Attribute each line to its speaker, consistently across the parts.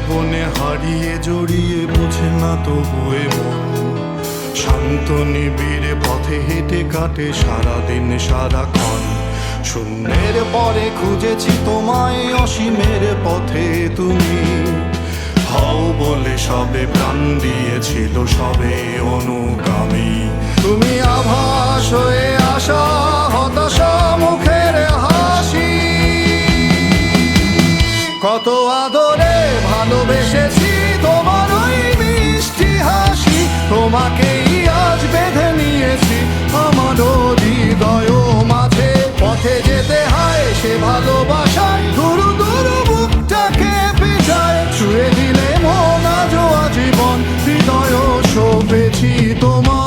Speaker 1: বনে হারিয়ে জড়িয়ে বোঝে না তবুয়ে মন। শান্ত নিবিড়ে পথে হেঁটে কাটে সারাদিন সারাক্ষণ। শূন্যের পরে খুঁজেছি তোমায়, অসীমের পথে তুমি হও বলে সবে প্রাণ দিয়েছিল, সবে অনুগামী। তুমি আভাস হয়ে আসা, হতাশা মুখের হাসি। কত আদরে ভালোবেসেছি তোমার ওই মিষ্টি হাসি। তোমাকেই আজ বেঁধে নিয়েছি আমার হৃদয় মাঝে। পথে যেতে হয় সে ভালোবাসায়, দুরু দুরু বুকটাকে পেঁচায়। ছুঁয়ে দিলে মন আজও আজীবন, হৃদয় সপেছি তোমায়।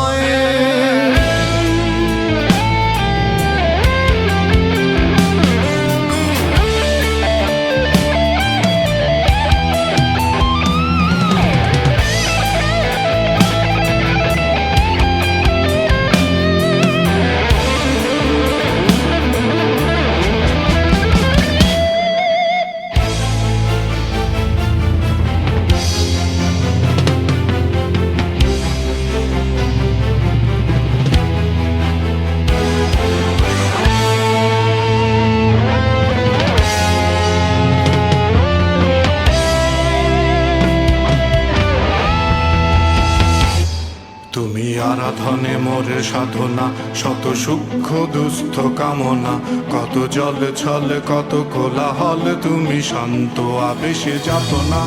Speaker 1: তুমি আরাধনে মোরে সাধনা, শত সূক্ষ্ম দুস্থ কামনা। কত জল ছল কত কোলাহল, তুমি শান্ত আবেশে যাতনা।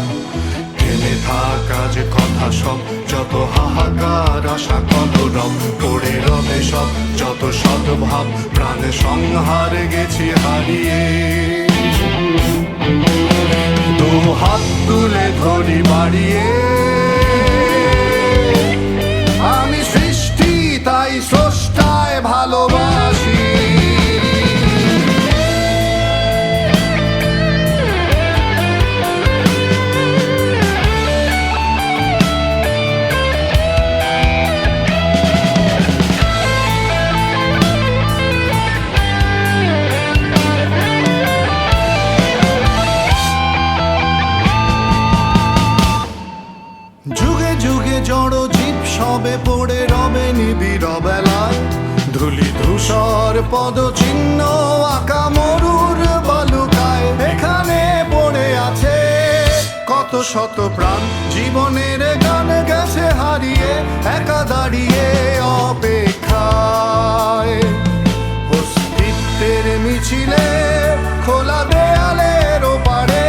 Speaker 1: থেমে থাকা যে কথা সব, যত হাহাকার আশা কলরব। পড়ে রবে সব যত সদ্ভাব, প্রাণে সংহার গেছি হারিয়ে। দু হাত তুলে ধরি বাড়িয়ে, আমি সৃষ্টি তাই স্রষ্টায় ভালোবাসি। যুগে যুগে জড় জীব সবে পড়ে রবে নিবিড় বেলায়। ধুলি ধূসর পদ চিহ্ন আঁকা মরুর বালুকায়। এখানে পড়ে আছে কত শত প্রাণ, জীবনের গান গেছে হারিয়ে একা দাঁড়িয়ে অপেক্ষায়। অস্তিত্বের মিছিলে খোলা দেয়ালের ওপারে,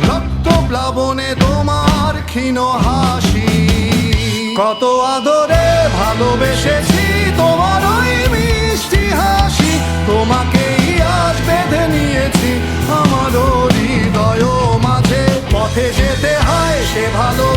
Speaker 1: রক্ত প্লাবনে তোমার ক্ষীণ হাসি। কত আদরে ভালোবেসেছি তোমার ওই মিষ্টি হাসি। তোমাকেই আজ বেঁধে নিয়েছি আমার হৃদয় মাঝে। পথে যেতে হয় সে ভালো